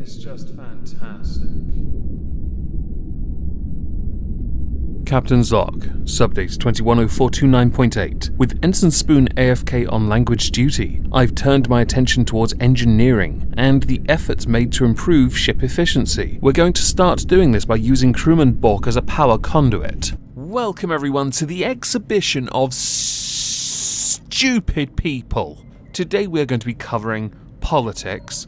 It's just fantastic. Captain's Log, Subdate 210429.8. With Ensign Spoon AFK on language duty, I've turned my attention towards engineering and the efforts made to improve ship efficiency. We're going to start doing this by using crewman Bork as a power conduit. Welcome everyone to the exhibition of stupid people. Today we're going to be covering politics,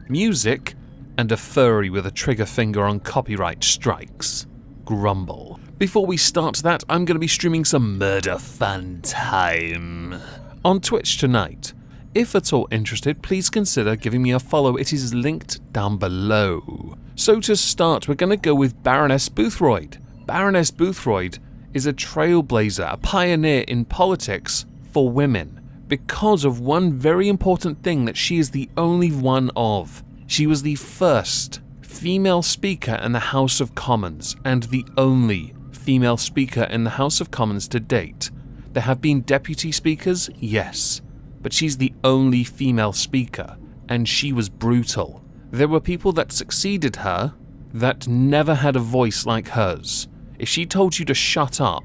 music, and a furry with a trigger finger on copyright strikes. Grumble. Before we start that, I'm going to be streaming some murder fun time on Twitch tonight. If at all interested, please consider giving me a follow. It is linked down below. So to start, we're going to go with Baroness Boothroyd. Baroness Boothroyd is a trailblazer, a pioneer in politics for women, because of one very important thing that she is the only one of. She was the first female speaker in the House of Commons, and the only female speaker in the House of Commons to date. There have been deputy speakers, yes, but she's the only female speaker, and she was brutal. There were people that succeeded her that never had a voice like hers. If she told you to shut up,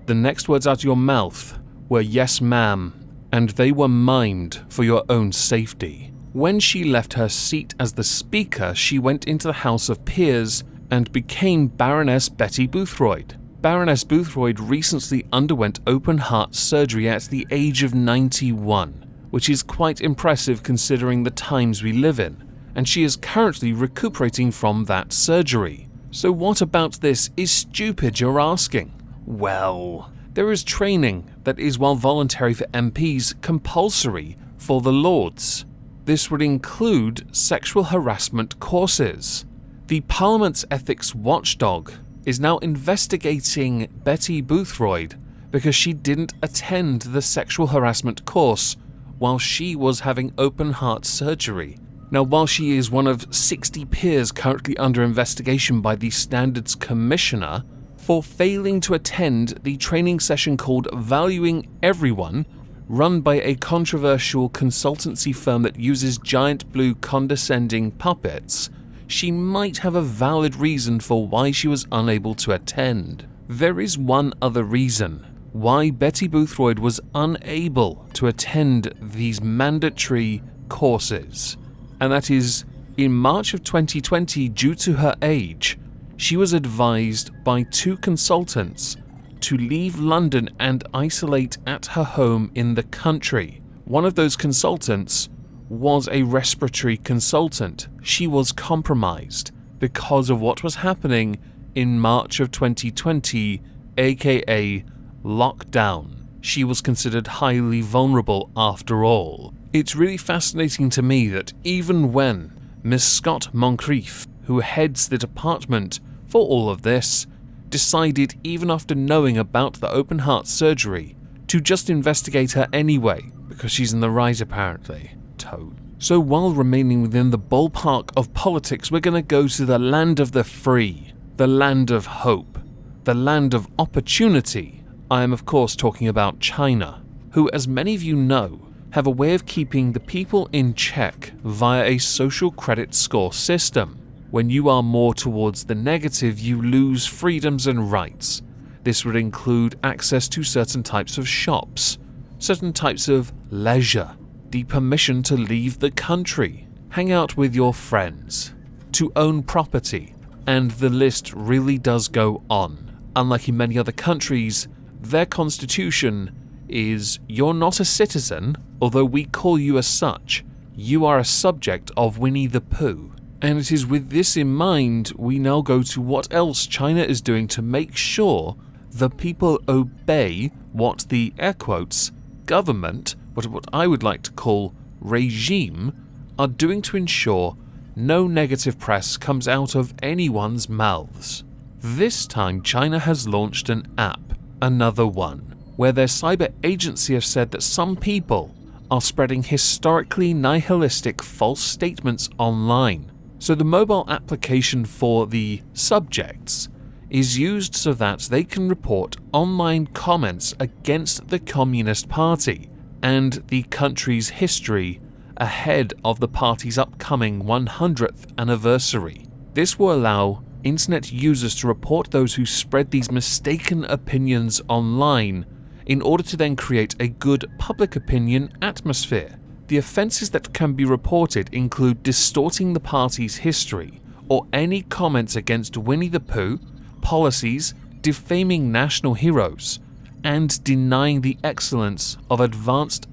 the next words out of your mouth were "yes ma'am," and they were mimed for your own safety. When she left her seat as the Speaker, she went into the House of Peers and became Baroness Betty Boothroyd. Baroness Boothroyd recently underwent open heart surgery at the age of 91, which is quite impressive considering the times we live in, and she is currently recuperating from that surgery. So what about this is stupid, you're asking? Well, there is training that is, while voluntary for MPs, compulsory for the Lords. This would include sexual harassment courses. The Parliament's ethics watchdog is now investigating Betty Boothroyd because she didn't attend the sexual harassment course while she was having open heart surgery. Now, while she is one of 60 peers currently under investigation by the Standards Commissioner for failing to attend the training session called Valuing Everyone, run by a controversial consultancy firm that uses giant blue condescending puppets, she might have a valid reason for why she was unable to attend. There is one other reason why Betty Boothroyd was unable to attend these mandatory courses, and that is, in March of 2020, due to her age, she was advised by two consultants to leave London and isolate at her home in the country. One of those consultants was a respiratory consultant. She was compromised because of what was happening in March of 2020, aka lockdown. She was considered highly vulnerable after all. It's really fascinating to me that even when Miss Scott Moncrief, who heads the department for all of this, decided, even after knowing about the open heart surgery, to just investigate her anyway, because she's in the right apparently. Toad. So while remaining within the ballpark of politics, we're gonna go to the land of the free, the land of hope, the land of opportunity. I am of course talking about China, who, as many of you know, have a way of keeping the people in check via a social credit score system. When you are more towards the negative, you lose freedoms and rights. This would include access to certain types of shops, certain types of leisure, the permission to leave the country, hang out with your friends, to own property, and the list really does go on. Unlike in many other countries, their constitution is you're not a citizen, although we call you as such. You are a subject of Winnie the Pooh. And it is with this in mind, we now go to what else China is doing to make sure the people obey what the, air quotes, government, what I would like to call regime, are doing to ensure no negative press comes out of anyone's mouths. This time, China has launched an app, another one, where their cyber agency have said that some people are spreading historically nihilistic false statements online. So the mobile application for the subjects is used so that they can report online comments against the Communist Party and the country's history ahead of the party's upcoming 100th anniversary. This will allow internet users to report those who spread these mistaken opinions online in order to then create a good public opinion atmosphere. The offences that can be reported include distorting the party's history, or any comments against Winnie the Pooh, policies, defaming national heroes, and denying the excellence of advanced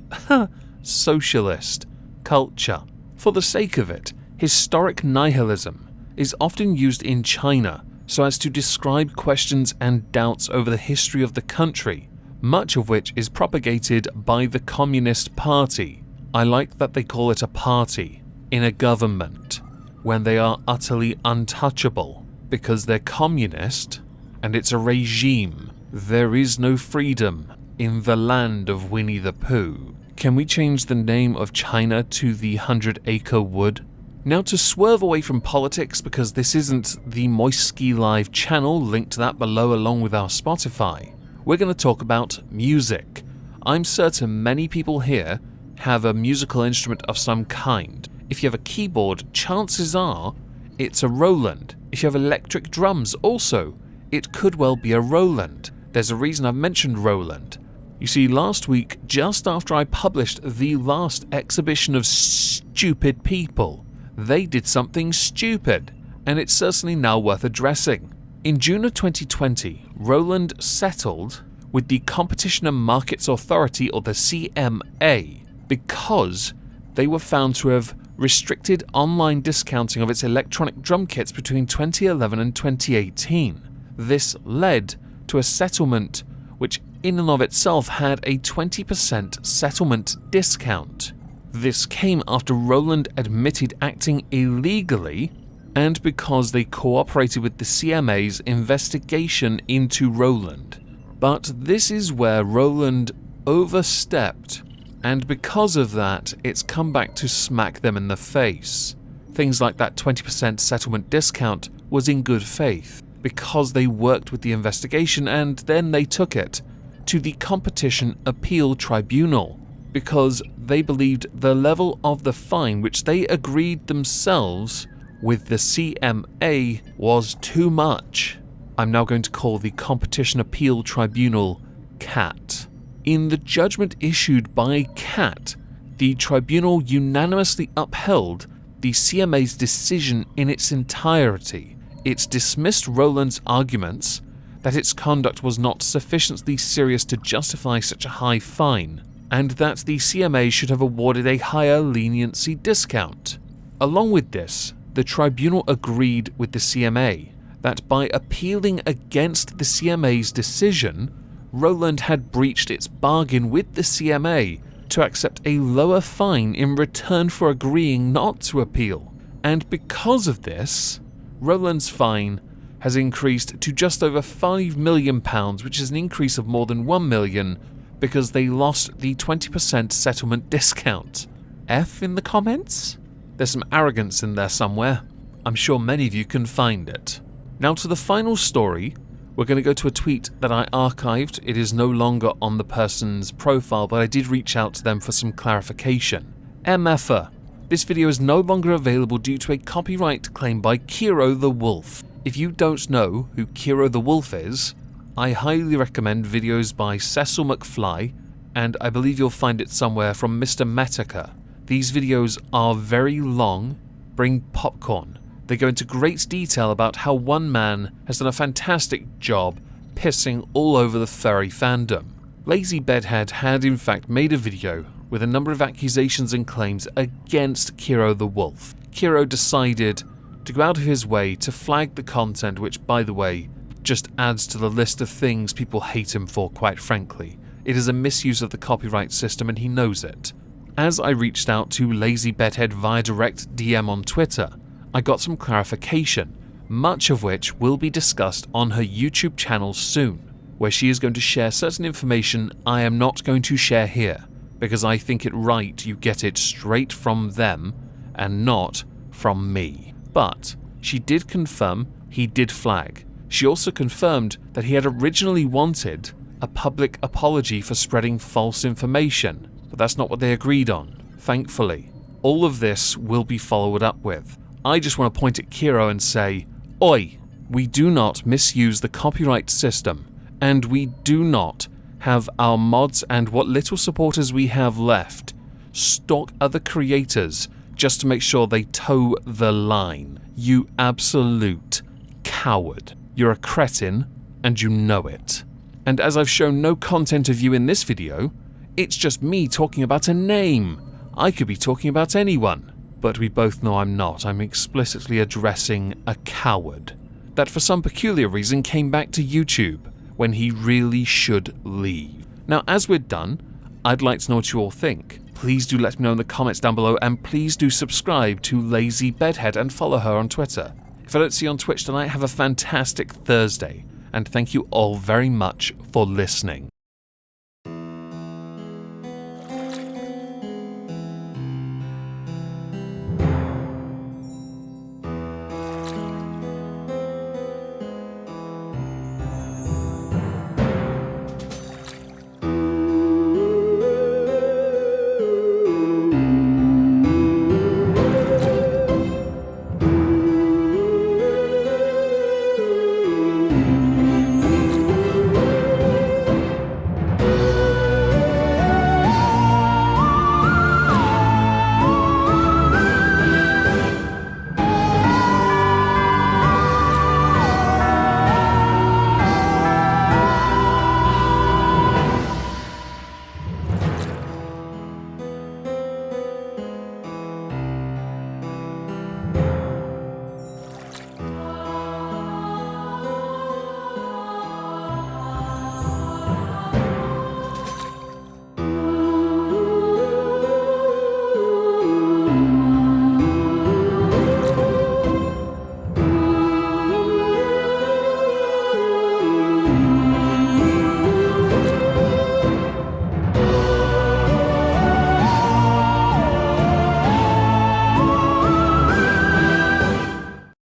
socialist culture. For the sake of it, historic nihilism is often used in China so as to describe questions and doubts over the history of the country, much of which is propagated by the Communist Party. I like that they call it a party in a government when they are utterly untouchable, because they're communist and it's a regime. There is no freedom in the land of Winnie the Pooh. Can we change the name of China to the 100-Acre Wood? Now, to swerve away from politics, because this isn't the Moistski Live channel, link to that below along with our Spotify, we're going to talk about music. I'm certain many people here have a musical instrument of some kind. If you have a keyboard, chances are it's a Roland. If you have electric drums also, it could well be a Roland. There's a reason I've mentioned Roland. You see, last week, just after I published the last exhibition of stupid people, they did something stupid, and it's certainly now worth addressing. In June of 2020, Roland settled with the Competition and Markets Authority, or the CMA, because they were found to have restricted online discounting of its electronic drum kits between 2011 and 2018. This led to a settlement which in and of itself had a 20% settlement discount. This came after Roland admitted acting illegally, and because they cooperated with the CMA's investigation into Roland. But this is where Roland overstepped, and because of that, it's come back to smack them in the face. Things like that 20% settlement discount was in good faith, because they worked with the investigation and then they took it to the Competition Appeal Tribunal, because they believed the level of the fine, which they agreed themselves with the CMA, was too much. I'm now going to call the Competition Appeal Tribunal CAT. In the judgment issued by CAT, the tribunal unanimously upheld the CMA's decision in its entirety. It dismissed Roland's arguments that its conduct was not sufficiently serious to justify such a high fine, and that the CMA should have awarded a higher leniency discount. Along with this, the tribunal agreed with the CMA that by appealing against the CMA's decision, Roland had breached its bargain with the CMA to accept a lower fine in return for agreeing not to appeal. And because of this, Roland's fine has increased to just over £5 million, which is an increase of more than £1 million, because they lost the 20% settlement discount. F in the comments? There's some arrogance in there somewhere. I'm sure many of you can find it. Now to the final story, we're going to go to a tweet that I archived. It is no longer on the person's profile, but I did reach out to them for some clarification. MFer. This video is no longer available due to a copyright claim by Kiro the Wolf. If you don't know who Kiro the Wolf is, I highly recommend videos by Cecil McFly, and I believe you'll find it somewhere from Mr. Metica. These videos are very long, bring popcorn. They go into great detail about how one man has done a fantastic job pissing all over the furry fandom. Lazy Bedhead had in fact made a video with a number of accusations and claims against Kiro the Wolf. Kiro decided to go out of his way to flag the content, which, by the way, just adds to the list of things people hate him for, quite frankly. It is a misuse of the copyright system and he knows it. As I reached out to Lazy Bedhead via direct DM on Twitter, I got some clarification, much of which will be discussed on her YouTube channel soon, where she is going to share certain information I am not going to share here, because I think it right you get it straight from them and not from me. But she did confirm he did flag. She also confirmed that he had originally wanted a public apology for spreading false information, but that's not what they agreed on, thankfully. all of this will be followed up with. I just want to point at Kiro and say, oi, we do not misuse the copyright system, and we do not have our mods and what little supporters we have left stalk other creators just to make sure they toe the line. You absolute coward. You're a cretin, and you know it. And as I've shown no content of you in this video, it's just me talking about a name. I could be talking about anyone. But we both know I'm not. I'm explicitly addressing a coward that for some peculiar reason came back to YouTube when he really should leave. Now, as we're done, I'd like to know what you all think. Please do let me know in the comments down below, and please do subscribe to Lazy Bedhead and follow her on Twitter. If I don't see you on Twitch tonight, have a fantastic Thursday, and thank you all very much for listening.